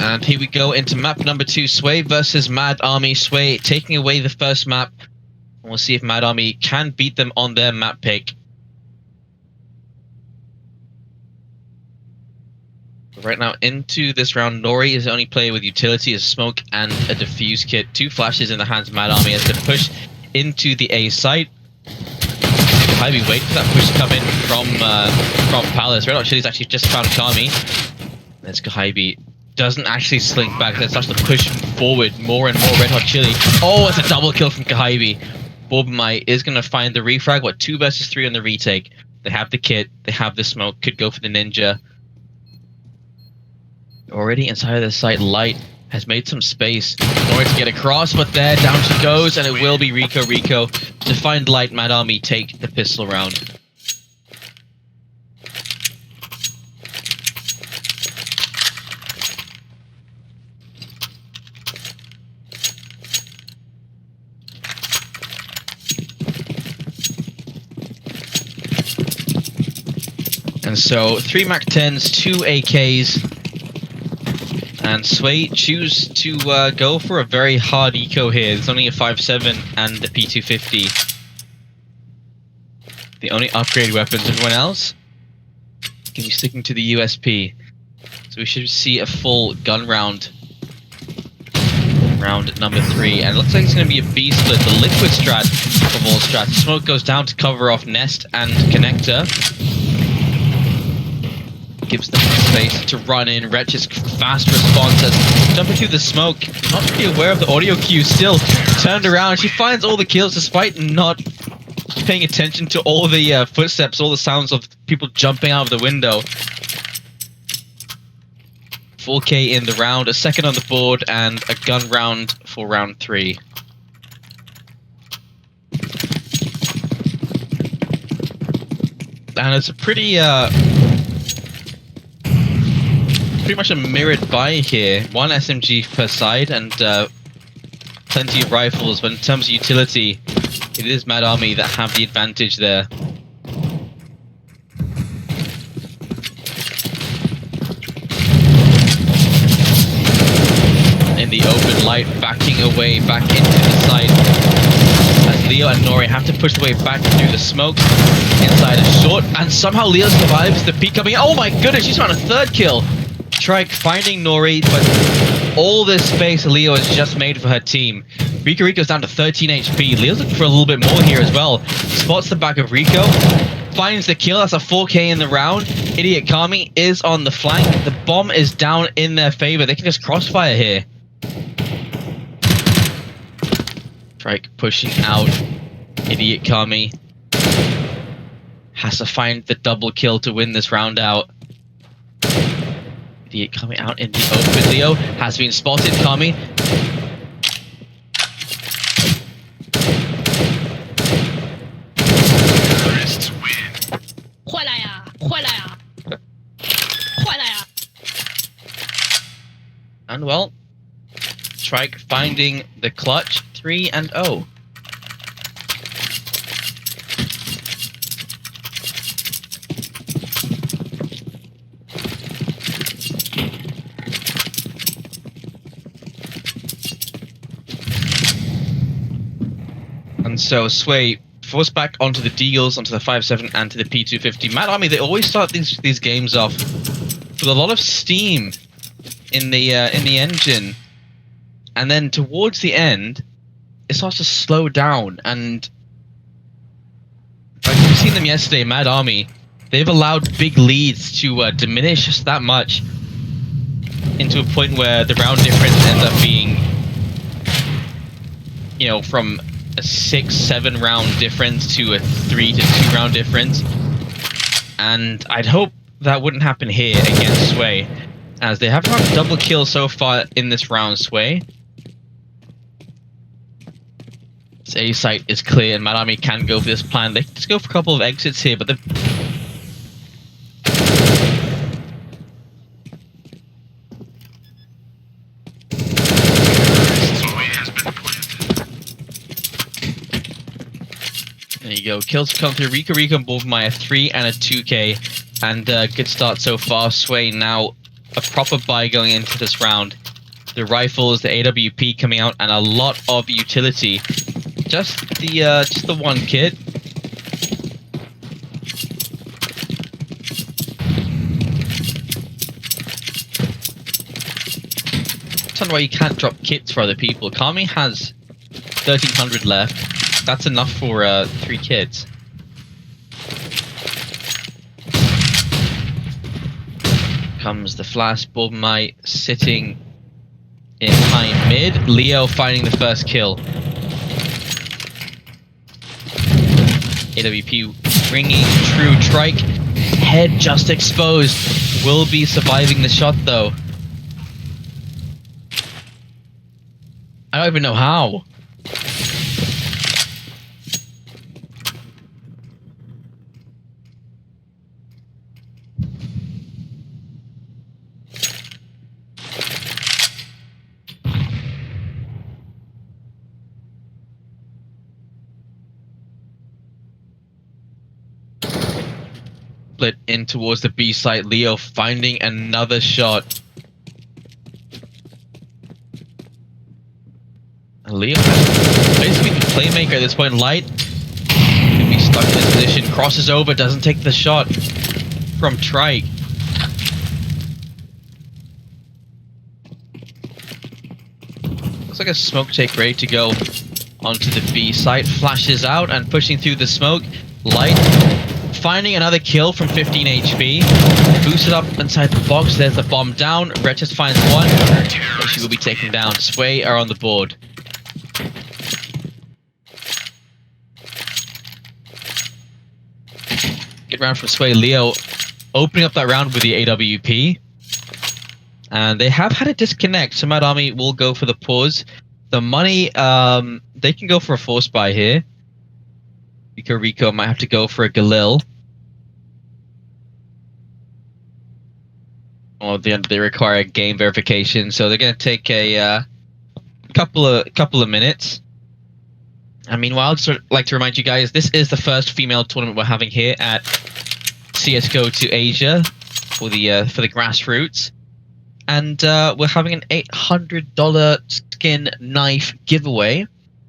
And here we go into map number 2, Sway versus MadArmy. Sway taking away the first map. We'll see if MadArmy can beat them on their map pick. Right now into this round, Nori is the only player with utility, a smoke and a defuse kit. 2 flashes in the hands of MadArmy as they push into the A site. Kahibi wait for that push to come in from Palace. Red Hot Chili's actually just found Kami. There's Kahibi. Doesn't actually slink back. That starts to push forward more and more. Red Hot Chili. Oh, it's a double kill from Kahibi. Borbamai is going to find the refrag. What, 2 versus 3 on the retake. They have the kit. They have the smoke. Could go for the ninja. Already inside of the site, Light has made some space in order to get across, but there, down she goes, and it will be Rico to find Light. MadArmy take the pistol round. And so 3 MAC-10s, 2 AKs. And Sway choose to go for a very hard eco here. There's only a 5.7 and the P250. The only upgrade weapons. Everyone else can be sticking to the USP. So we should see a full gun round. Round number 3. And it looks like it's going to be a B split. The liquid strat of all strats. Smoke goes down to cover off Nest and Connector. Gives them space to run in. Wretch's fast response as jumping through the smoke. Not really aware of the audio cue. Still turned around. She finds all the kills despite not paying attention to all the footsteps, all the sounds of people jumping out of the window. 4K in the round, a second on the board, and a gun round for round 3. And it's a pretty much a mirrored buy here. 1 SMG per side and plenty of rifles, but in terms of utility, it is MadArmy that have the advantage there. In the open, Light backing away back into the side as Leo and Nori have to push their way back through the smoke inside a short, and somehow Leo survives the peek coming in. Oh my goodness, she's found a 3rd kill. Trike finding Nori, but all this space Leo has just made for her team. Rico's down to 13 HP. Leo's looking for a little bit more here as well. Spots the back of Rico, finds the kill. That's a 4K in the round. Idiot Kami is on the flank. The bomb is down in their favor. They can just crossfire here. Trike pushing out. Idiot Kami has to find the double kill to win this round out. Idiot coming out in the open. Leo has been spotted. Kami. And well, Trike finding the clutch. 3-0. And so Sway forced back onto the Deagles, onto the 5.7 and to the P250. MadArmy, they always start these games off with a lot of steam in the engine, and then towards the end it starts to slow down. And like we've seen them yesterday, MadArmy, they've allowed big leads to diminish just that much into a point where the round difference ends up being, you know, from a 6-7 round difference to a 3-2 round difference. And I'd hope that wouldn't happen here against Sway, as they have found a double kill so far in this round. Sway. This A site is clear and MadArmy can go for this plan. They can just go for a couple of exits here, but they've there you go. Kills come through. Rico and Borbamai, a 3 and a 2K. And good start so far. Sway now a proper buy going into this round. The rifles, the AWP coming out, and a lot of utility. Just the one kit. I don't know why you can't drop kits for other people. Kami has 1,300 left. That's enough for 3 kits. Comes the flash. Bulbmite sitting in high mid. Leo finding the first kill. AWP ringing true. Trike. Head just exposed. Will be surviving the shot though. I don't even know how. Split in towards the B site. Leo finding another shot. Leo basically the playmaker at this point. Light can be stuck in this position. Crosses over, doesn't take the shot from Trike. Looks like a smoke take ready to go onto the B site. Flashes out and pushing through the smoke. Light finding another kill from 15 HP. Boosted up inside the box. There's the bomb down. Wretched finds one, but she will be taken down. Sway are on the board. Good round from Sway. Leo opening up that round with the AWP. And they have had a disconnect, so MadArmy will go for the pause. The money, they can go for a force buy here. Rico might have to go for a Galil. Or they require a game verification, so they're going to take a couple of minutes. And meanwhile, I'd just like to remind you guys, this is the first female tournament we're having here at CS:GO to Asia for the Grassroots, and we're having an $800 skin knife giveaway.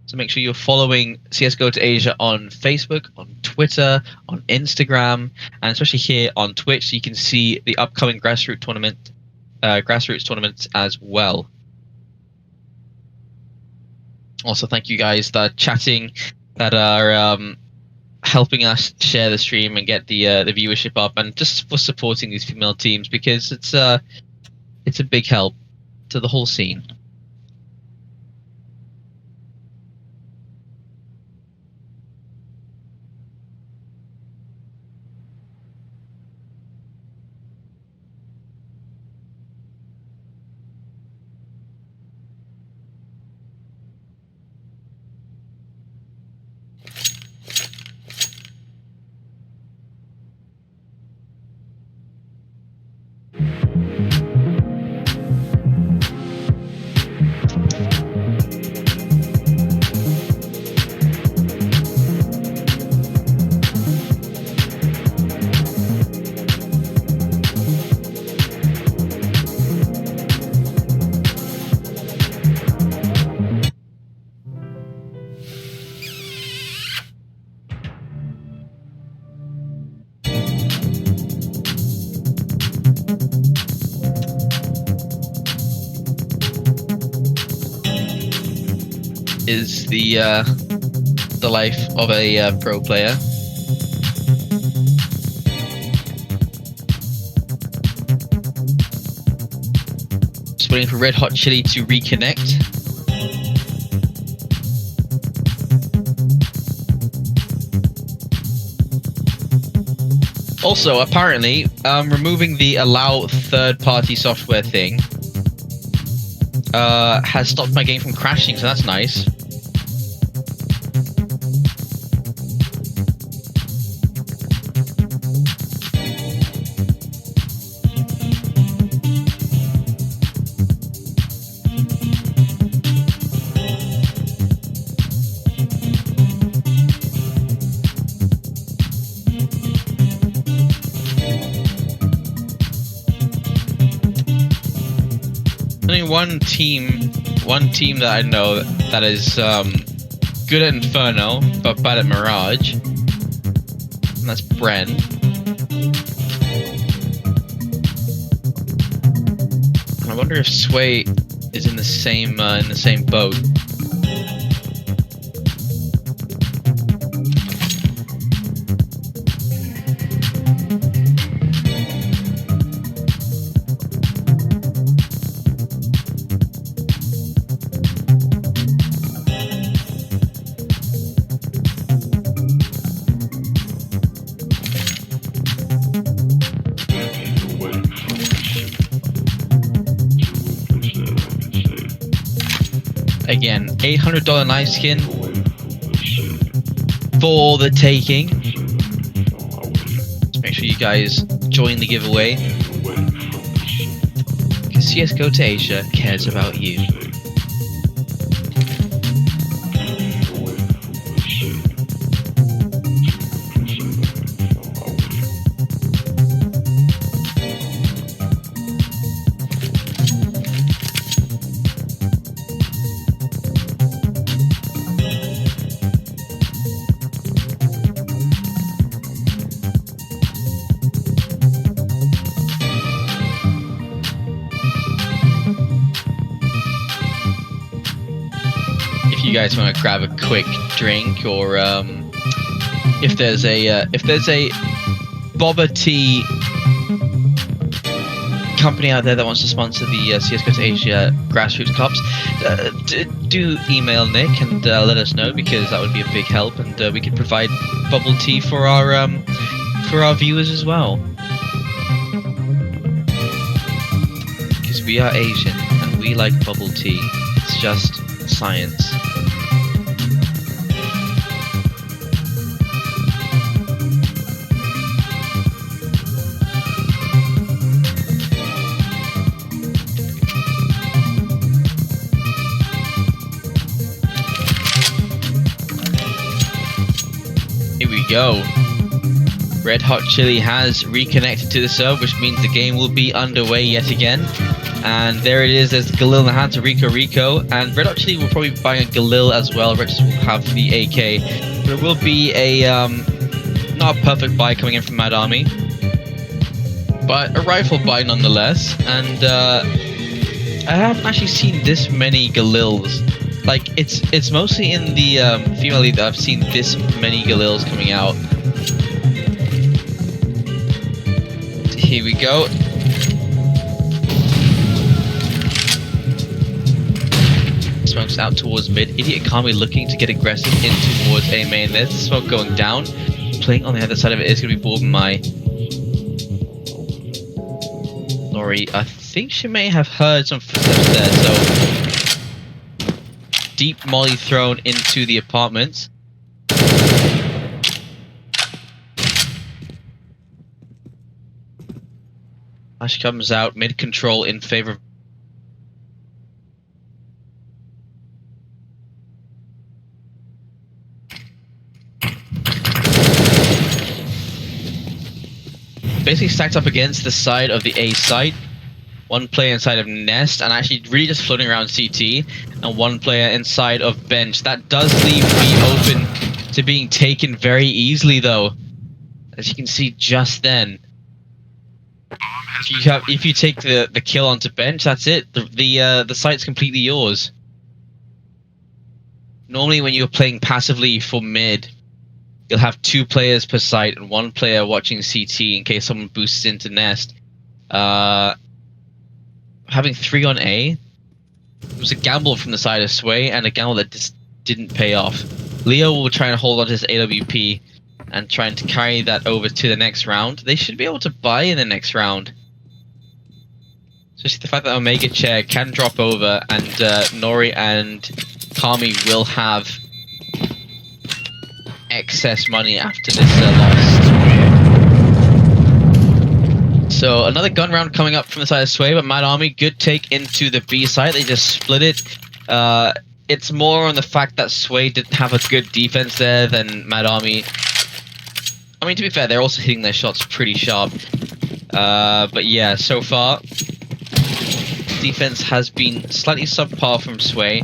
So make sure you're following CS:GO to Asia on Facebook, on Twitter, on Instagram, and especially here on Twitch, so you can see the upcoming Grassroots tournaments as well. Also, thank you guys that are chatting, that are helping us share the stream and get the viewership up, and just for supporting these female teams, because it's a big help to the whole scene. Is the life of a pro player. Just waiting for Red Hot Chili to reconnect. Also, apparently, removing the allow third-party software thing has stopped my game from crashing, so that's nice. one team that I know that is good at Inferno but bad at Mirage, and that's Bren. I wonder if Sway is in the same boat. Again, $800 knife skin for the taking. Just make sure you guys join the giveaway, because CSGO to Asia cares about you. If you guys want to grab a quick drink, or if there's a boba tea company out there that wants to sponsor the CSGO to Asia Grassroots Cups, do email Nick and let us know, because that would be a big help, and we could provide bubble tea for our viewers as well. Because we are Asian and we like bubble tea. It's just science. Here we go. Red Hot Chili has reconnected to the server, which means the game will be underway yet again. And there it is. There's Galil in the hands of Rico, and Red Hot Chili will probably be buying a Galil as well. Red will have the AK. There will be a not a perfect buy coming in from MadArmy, but a rifle buy nonetheless. And I haven't actually seen this many Galils. Like, it's mostly in the female league that I've seen this many Galils coming out. Here we go. Smokes out towards mid. Idiot Kami looking to get aggressive in towards A main. There's the smoke going down. Playing on the other side of it is going to be Borbenmai. Lori, I think she may have heard some footsteps there, so deep molly thrown into the apartments. Ash comes out, mid control in favor of basically stacked up against the side of the A site. One player inside of Nest, and actually really just floating around CT, and one player inside of Bench. That does leave B open to being taken very easily, though, as you can see just then. If you take the kill onto Bench, that's it. The site's completely yours. Normally, when you're playing passively for mid, you'll have 2 players per site and 1 player watching CT in case someone boosts into Nest. Having 3 on A, it was a gamble from the side of Sway, and a gamble that just didn't pay off. Leo will try and hold on to his AWP and trying to carry that over to the next round. They should be able to buy in the next round. Especially the fact that Omega Chair can drop over, and Nori and Kami will have excess money after this loss. So another gun round coming up from the side of Sway, but MadArmy, good take into the B side. They just split it. It's more on the fact that Sway didn't have a good defense there than MadArmy. I mean, to be fair, they're also hitting their shots pretty sharp. But yeah, so far, defense has been slightly subpar from Sway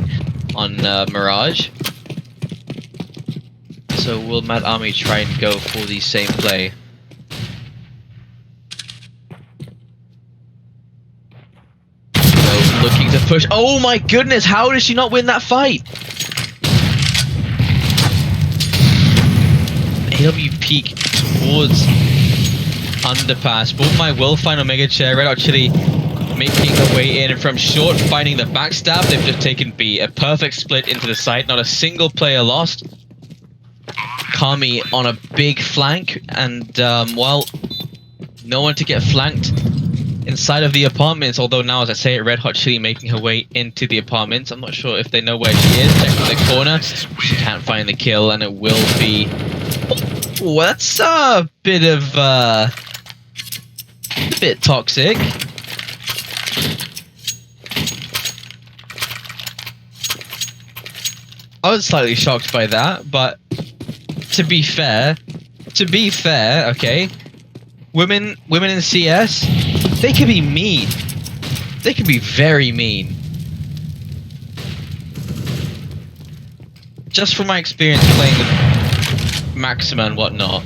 on Mirage. So will MadArmy try and go for the same play? So looking to push. Oh my goodness, how did she not win that fight? AW peak towards underpass. Bullseye will find Omega Chair. Red Hot Chili making her way in from short, finding the backstab. They've just taken B. A perfect split into the site. Not a single player lost. Kami on a big flank, and well, no one to get flanked inside of the apartments. Although now, as I say it, Red Hot Chili making her way into the apartments. I'm not sure if they know where she is. Checking the corner. She can't find the kill, and it will be... Oh, that's a bit of... a bit toxic. I was slightly shocked by that, but to be fair, okay, women in CS, they can be mean. They can be very mean. Just from my experience playing with Maxima and whatnot,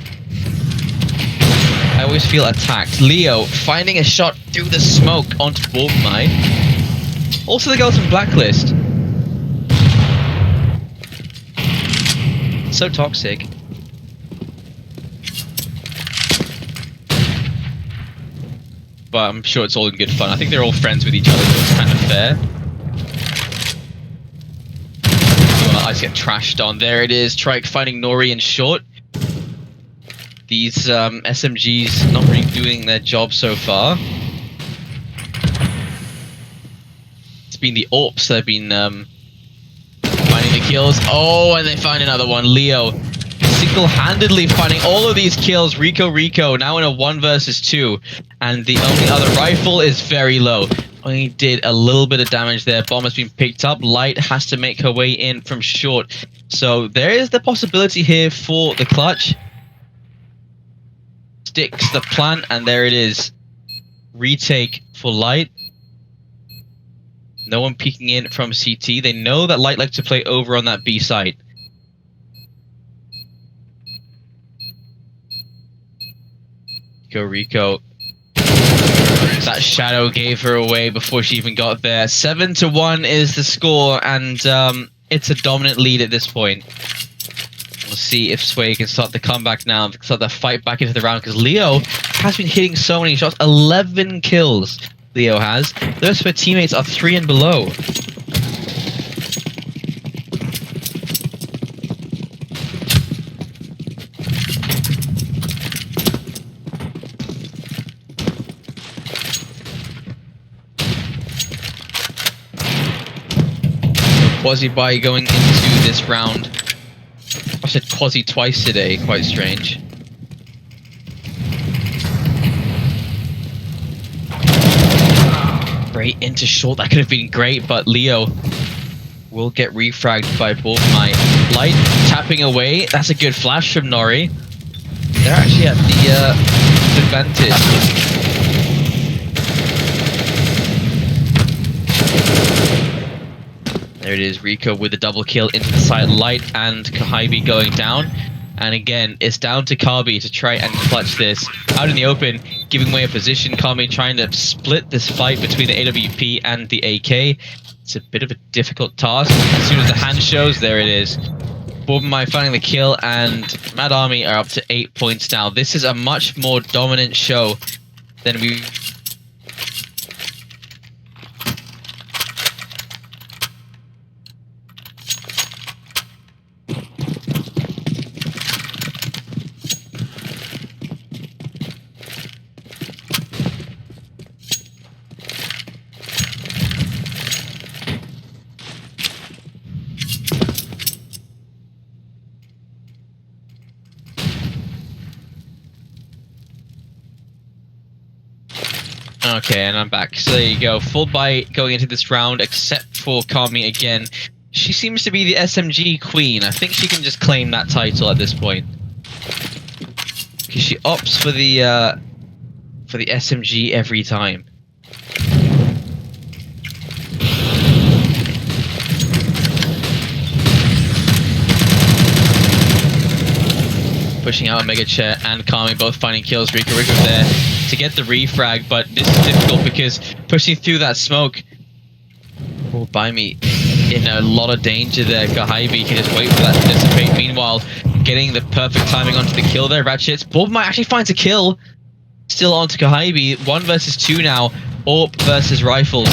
I always feel attacked. Leo finding a shot through the smoke onto Bullseye. Also the girls in Blacklist. So toxic. But I'm sure it's all in good fun. I think they're all friends with each other, so it's kind of fair. Well, I just get trashed on. There it is. Trike finding Nori in short. These SMGs not really doing their job so far. It's been the AWPs that have been finding the kills. Oh, and they find another one. Leo single-handedly finding all of these kills. Rico now in a 1 versus 2, and the only other rifle is very low. Only did a little bit of damage there. Bomb has been picked up. Light has to make her way in from short. So there is the possibility here for the clutch. Sticks the plant, and there it is. Retake for Light. No one peeking in from CT. They know that Light likes to play over on that B site. Rico. That shadow gave her away before she even got there. 7-1 is the score, and it's a dominant lead at this point. We'll see if Sway can start the comeback now, start the fight back into the round, because Leo has been hitting so many shots. 11 kills Leo has. The rest of her teammates are 3 and below. Quasi-buy going into this round. I said quasi twice today, quite strange. Great into short, that could have been great, but Leo will get refragged by Bullseye. Light tapping away, that's a good flash from Nori. They're actually at the advantage. There it is, Rico with a double kill into the side. Light and Kahibi going down. And again, it's down to Kabi to try and clutch this. Out in the open, giving away a position. Kami trying to split this fight between the AWP and the AK. It's a bit of a difficult task. As soon as the hand shows, there it is. Bullseye finding the kill, and MadArmy are up to 8 points now. This is a much more dominant show than we... Okay, and I'm back. So there you go. Full bite going into this round, except for Kami again. She seems to be the SMG queen. I think she can just claim that title at this point. Because she opts for the SMG every time. pushing out a Mega Chair and Kami both finding kills. Rico there to get the refrag, but this is difficult because pushing through that smoke will buy me in a lot of danger there. Kahibi can just wait for that to dissipate. Meanwhile, getting the perfect timing onto the kill there. Ratchets. Might actually finds a kill. Still onto Kahibi. 1 versus 2 now. AWP versus Rifles.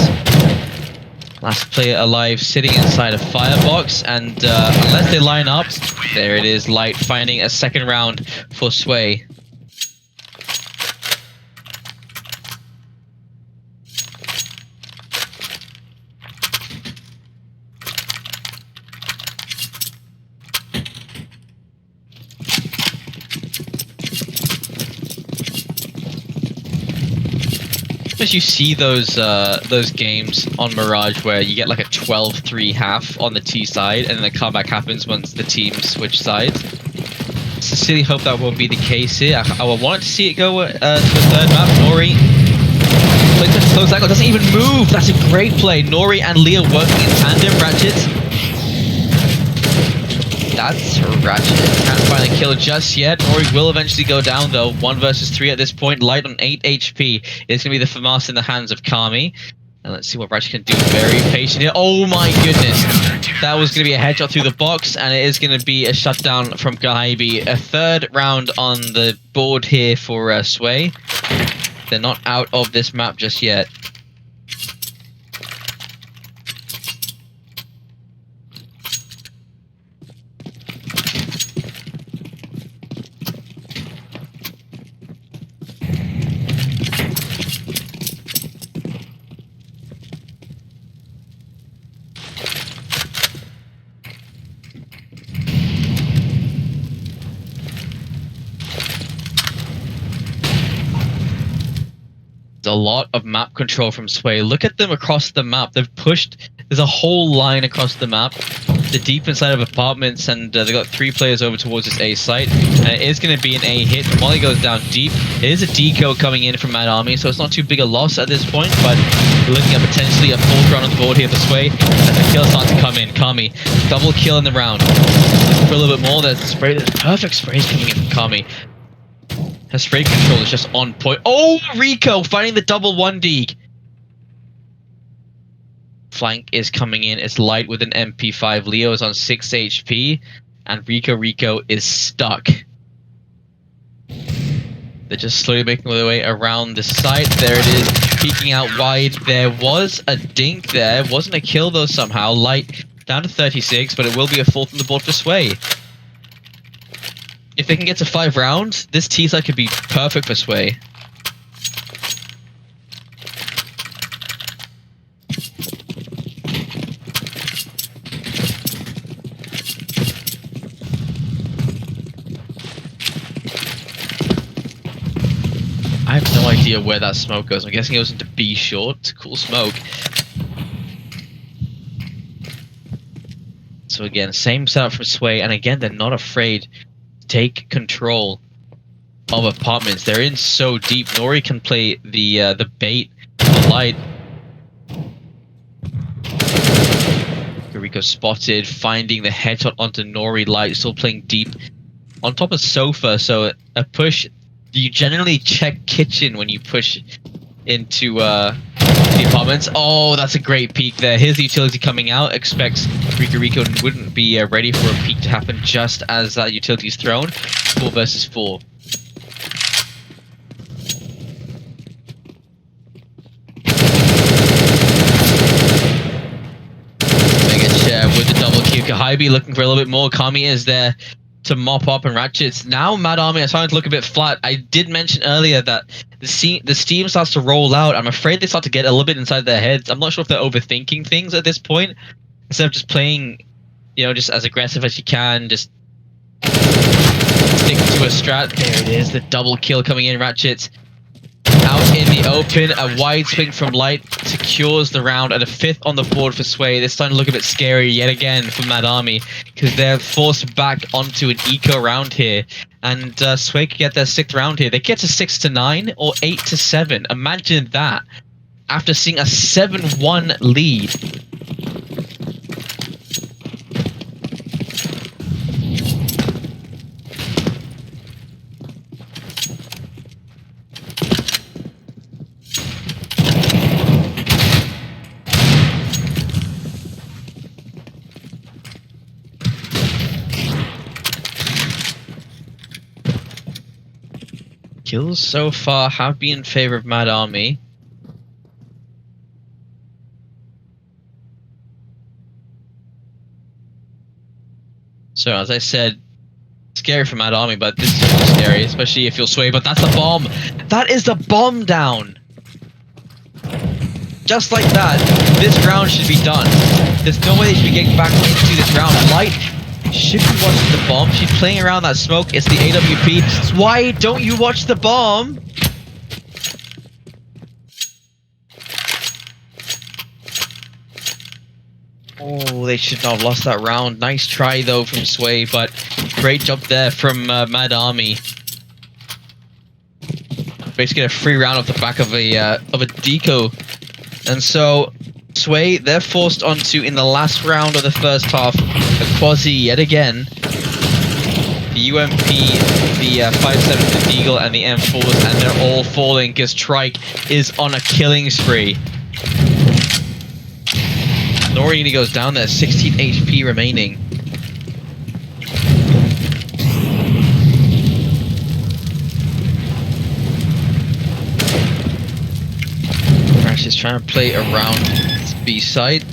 Last player alive sitting inside a firebox, and unless they line up, there it is. Light finding a second round for Sway. As you see those games on Mirage where you get like a 12-3 half on the T side, and then the comeback happens once the teams switch sides. Sincerely hope that won't be the case here. I want to see it go to the third map. Nori plays a close angle, doesn't even move. That's a great play. Nori and Leah working in tandem. Ratchet. That's Ratchet. Can't find a kill just yet. Nori will eventually go down though. 1 versus 3 at this point. Light on 8 HP. It's going to be the FAMAS in the hands of Kami. And let's see what Ratchet can do. Very patient here. Oh my goodness. That was going to be a headshot through the box. And it is going to be a shutdown from Kahibi. A third round on the board here for Sway. They're not out of this map just yet. A lot of map control from Sway. Look at them across the map. They've pushed. There's a whole line across the map. They're deep inside of apartments, and they've got 3 players over towards this A site. And it is going to be an A hit. Molly goes down deep. It is a deco coming in from MadArmy, so it's not too big a loss at this point. But we're looking at potentially a 4th round on the board here for Sway as the kills start to come in. Kami, double kill in the round. For a little bit more, there's perfect sprays coming in from Kami. Her spray control is just on point. Oh, Rico finding the double 1D. Flank is coming in. It's Light with an MP5. Leo is on 6 HP. And Rico is stuck. They're just slowly making their way around the site. There it is, peeking out wide. There was a dink there. Wasn't a kill though somehow. Light down to 36, but it will be a 4th on the board for Sway. If they can get to 5 rounds, this T side could be perfect for Sway. I have no idea where that smoke goes. I'm guessing it goes into B short. It's a cool smoke. So again, same setup from Sway, and again, they're not afraid to take control of apartments. They're in so deep. Nori can play the bait, the Light. Rico spotted, finding the headshot onto Nori. Light still playing deep on top of sofa. So a push. You generally check kitchen when you push into the apartments. Oh, that's a great peek there. Here's the utility coming out. Expects Rico wouldn't be ready for a peek to happen just as that utility is thrown. 4 versus 4. Mega Chair with the double kill. Kahibi looking for a little bit more. Kami is there to mop up, and Ratchet's now MadArmy are starting to look a bit flat. I did mention earlier that the steam starts to roll out. I'm afraid they start to get a little bit inside their heads. I'm not sure if they're overthinking things at this point. Instead of just playing, you know, just as aggressive as you can, just stick to a strat. There it is, the double kill coming in. Ratchet out in the open. A wide swing from Light secures the round, and a 5th on the board for Sway. They're starting to look a bit scary yet again for MadArmy, because they're forced back onto an eco round here. And Sway could get their 6th round here. They get to 6-9 or 8-7. Imagine that after seeing a 7-1 lead. Kills so far have been in favor of MadArmy. So as I said, scary for MadArmy, but this is also scary, especially if you'll sway. But that's the bomb. That is the bomb down. Just like that, this round should be done. There's no way they should be getting back into this round. Light should be watching the bomb. She's playing around that smoke. It's the AWP. Why don't you watch the bomb? Oh, they should not have lost that round. Nice try though from Sway, but great job there from MadArmy. Basically, a free round off the back of a deco, and so Sway, they're forced onto, in the last round of the first half, a quasi yet again. The UMP, the 5.7, the Deagle, and the M4s, and they're all falling because Trike is on a killing spree. Norini goes down there, 16 HP remaining. Mirage is trying to play around this B side.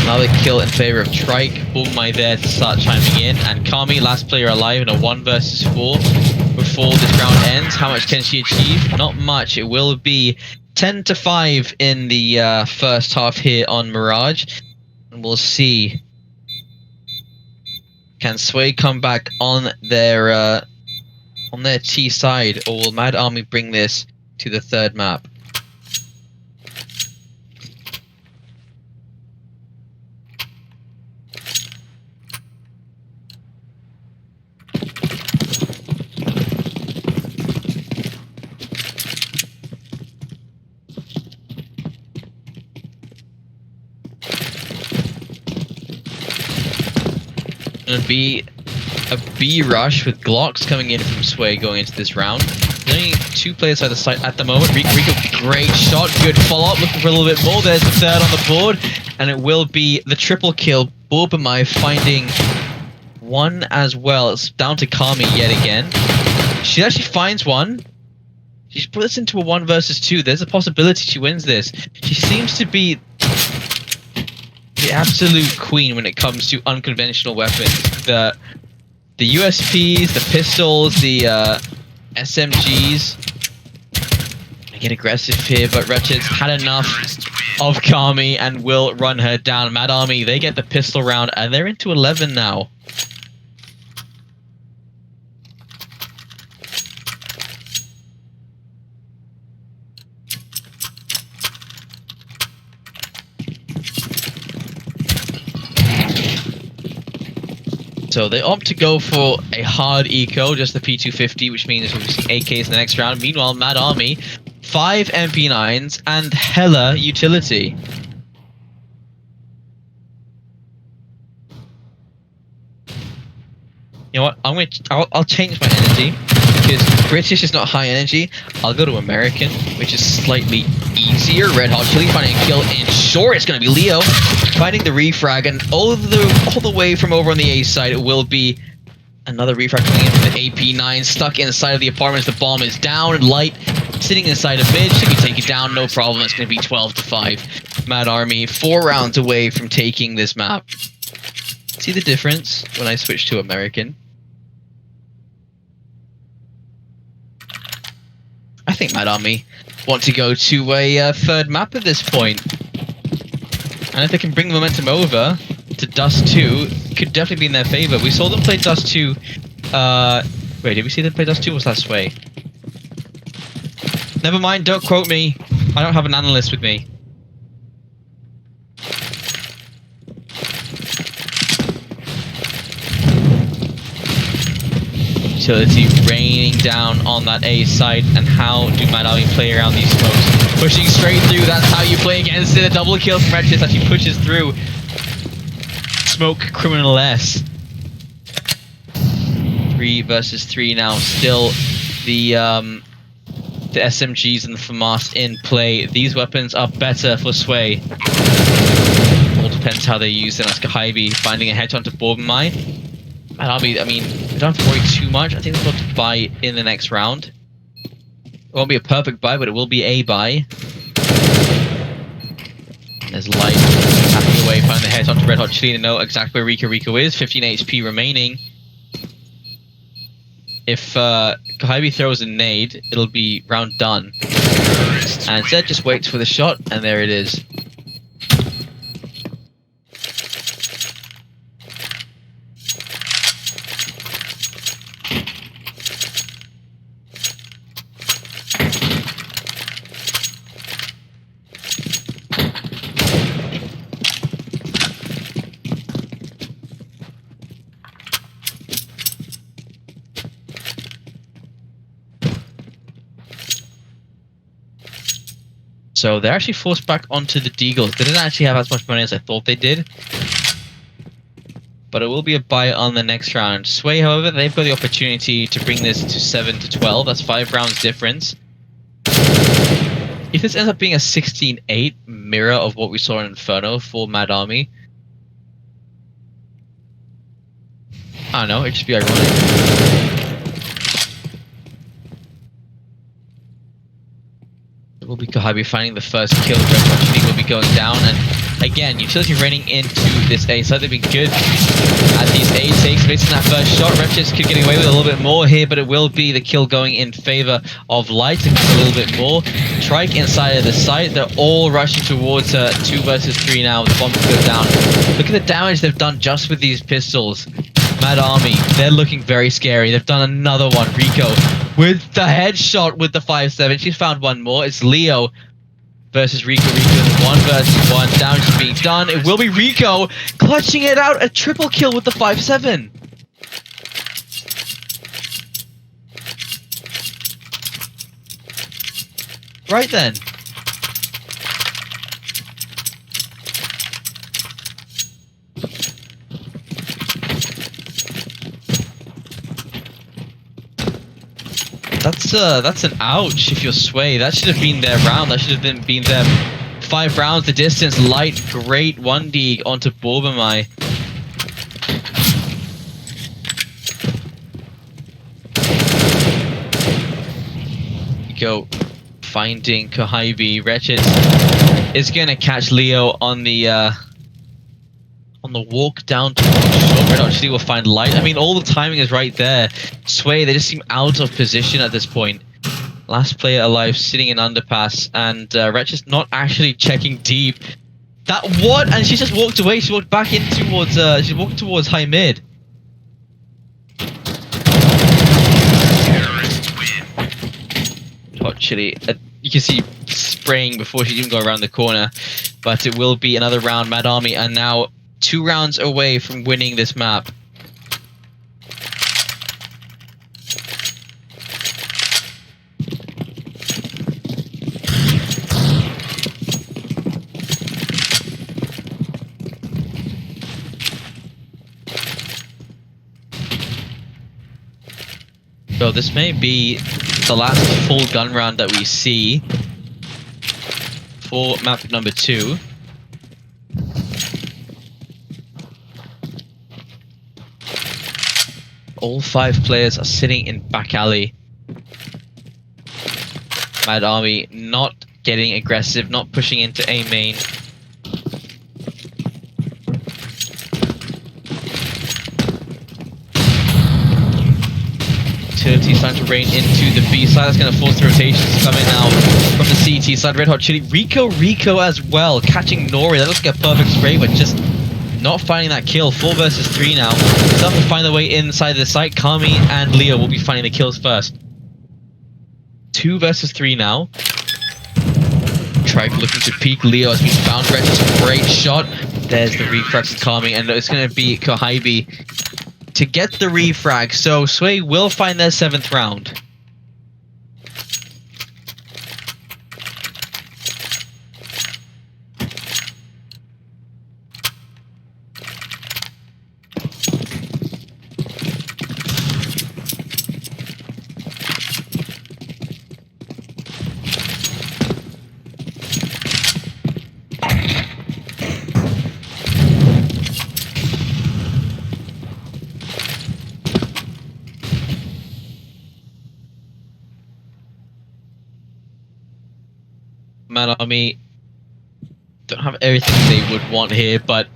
Another kill in favor of Trike. Boomai there to start chiming in. And Kami, last player alive in a 1 versus 4 before this round ends. How much can she achieve? Not much. It will be 10-5 in the first half here on Mirage. And we'll see. Can Sway come back on their T side, or will MadArmy bring this to the third map? Gonna be a B rush with Glocks coming in from Sway going into this round. There's only 2 players either side at the moment. Rico, great shot, good follow up, looking for a little bit more. There's the third on the board, and it will be the triple kill. Borbamai finding 1 as well. It's down to Kami yet again. She actually finds 1. She's put this into a 1 versus 2. There's a possibility she wins this. She seems to be the absolute queen when it comes to unconventional weapons. The USPs, the pistols, the SMGs. I get aggressive here, but Wretched's had enough of Kami and will run her down. MadArmy, they get the pistol round, and they're into 11 now. So they opt to go for a hard eco, just the P250, which means we'll see AKs in the next round. Meanwhile, MadArmy, 5 MP9s and hella utility. You know what? I'll change my energy, because British is not high energy. I'll go to American, which is slightly easier. Red Hot Chili finding a kill in short. It's going to be Leo finding the refrag, and all the way from over on the A side, it will be another refrag coming in from the AP9, stuck inside of the apartments. The bomb is down, and Light sitting inside a mid. She can take it down, no problem. It's going to be 12-5. MadArmy 4 rounds away from taking this map. See the difference when I switch to American? I think MadArmy want to go to a third map at this point. And if they can bring momentum over to Dust 2, it could definitely be in their favor. We saw them play Dust 2. Wait, did we see them play Dust 2? Or was that Sway? Never mind, don't quote me. I don't have an analyst with me. Utility raining down on that A side, and how do MadArmy play around these smokes? Pushing straight through, that's how you play against it. A double kill from Redchest actually pushes through. Smoke criminal S. 3 versus 3 now, still the SMGs and the FAMAS in play. These weapons are better for Sway. All depends how they use them. As Kahaibi finding a headshot to Borbamai. MadArmy, I mean, we don't have to worry too much. I think they'll have to buy in the next round. It won't be a perfect buy, but it will be a buy. There's Light tapping away, finding the heads onto Red Hot Chili to know exactly where Rico is. 15 HP remaining. If Kahibi throws a nade, it'll be round done. And Zed just waits for the shot, and there it is. So they're actually forced back onto the Deagles. They didn't actually have as much money as I thought they did. But it will be a buy on the next round. Sway, however, they've got the opportunity to bring this to 7 to 12. That's 5 rounds difference. If this ends up being a 16-8 mirror of what we saw in Inferno for MadArmy, I don't know, it'd just be ironic. It will be Kahibi finding the first kill. Red Hot Chili will be going down, and again, Utility running into this A side. They've been good at these A takes, based on that first shot. Wretches could get away with a little bit more here, but it will be the kill going in favor of Light, a little bit more. Trike inside of the site. They're all rushing towards 2 versus 3 now. The bombs go down. Look at the damage they've done just with these pistols. MadArmy, they're looking very scary. They've done another one. Rico with the headshot with the 5-7. She's found one more. It's Leo versus Rico. Rico 1 versus 1. Damage is being done. It will be Rico clutching it out. A triple kill with the 5-7. Right then. That's an ouch if you're Sway. That should have been their round. That should have been their 5 rounds. The distance, Light, great 1D onto Borbamai. Go finding Kahibi. Wretched is gonna catch Leo on the walk down to short. Red Hot Chili will find Light. I mean, all the timing is right there. Sway, they just seem out of position at this point. Last player alive, sitting in underpass, and Wretched not actually checking deep. That what? And she just walked away. She walked back in towards. She's walking towards high mid. Hot Chili. You can see spraying before she even go around the corner, but it will be another round. MadArmy are now 2 rounds away from winning this map. So this may be the last full gun round that we see for map number 2. All 5 players are sitting in back alley. MadArmy not getting aggressive, not pushing into A main. Utility starting to rain into the B side. That's going to force the rotations coming now from the CT side. Red Hot Chili. Rico as well, catching Nori. That looks like a perfect spray, but just not finding that kill. 4 versus 3 now. Starting to find their way inside the site. Kami and Leo will be finding the kills first. 2 versus 3 now. Trike looking to peek. Leo has been found. Wretched, great shot. There's the refrags of Kami, and it's going to be Kahibi to get the refrag. So Sway will find their 7th round. MadArmy don't have everything they would want here, but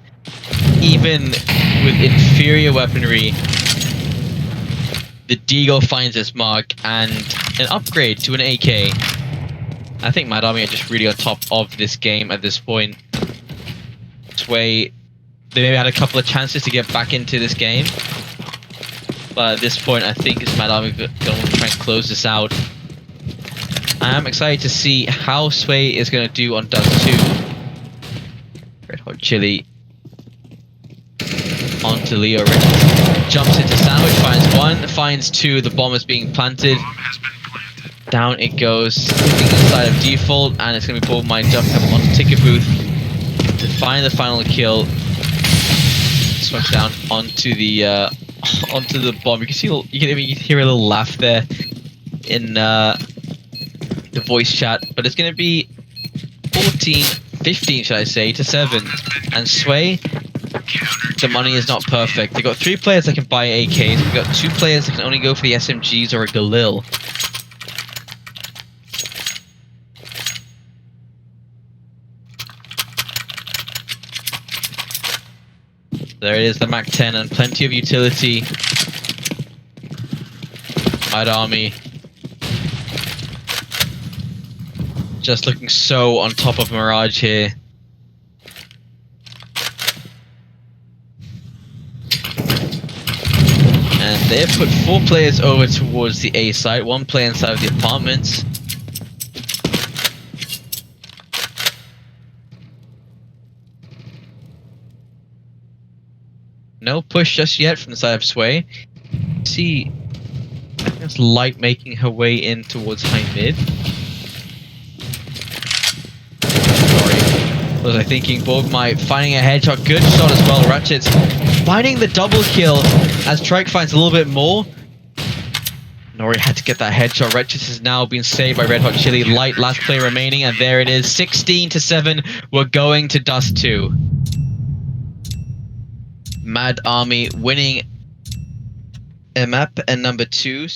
even with inferior weaponry, the Deagle finds its mark and an upgrade to an AK. I think MadArmy are just really on top of this game at this point. Sway, they maybe had a couple of chances to get back into this game, but at this point I think it's MadArmy going to try and close this out. I am excited to see how Sway is going to do on Dust 2. Red Hot Chili onto Leo. Jumps into sandwich, finds one, finds two, the bomb is being planted. Down it goes, hitting inside of default, and it's going to be pulled by jump up onto Ticket Booth to find the final kill. Switch down onto the bomb. You can see, you can even hear a little laugh there in the voice chat, but it's going to be 15 should I say, to 7. And Sway, the money is not perfect. They've got 3 players that can buy AKs. We've got 2 players that can only go for the SMGs or a Galil. There it is, the MAC-10, and plenty of utility. MadArmy just looking so on top of Mirage here. And they've put 4 players over towards the A site, 1 player inside of the apartments. No push just yet from the side of Sway. See, I think that's Light making her way in towards high mid. Sorry, what was I thinking? Borgmite finding a headshot, good shot as well. Ratchet's finding the double kill as Trike finds a little bit more. Nori had to get that headshot. Ratchet has now been saved by Red Hot Chili. Light, last play remaining, and there it is, 16 to 7. We're going to Dust 2. MadArmy winning a map and number 2.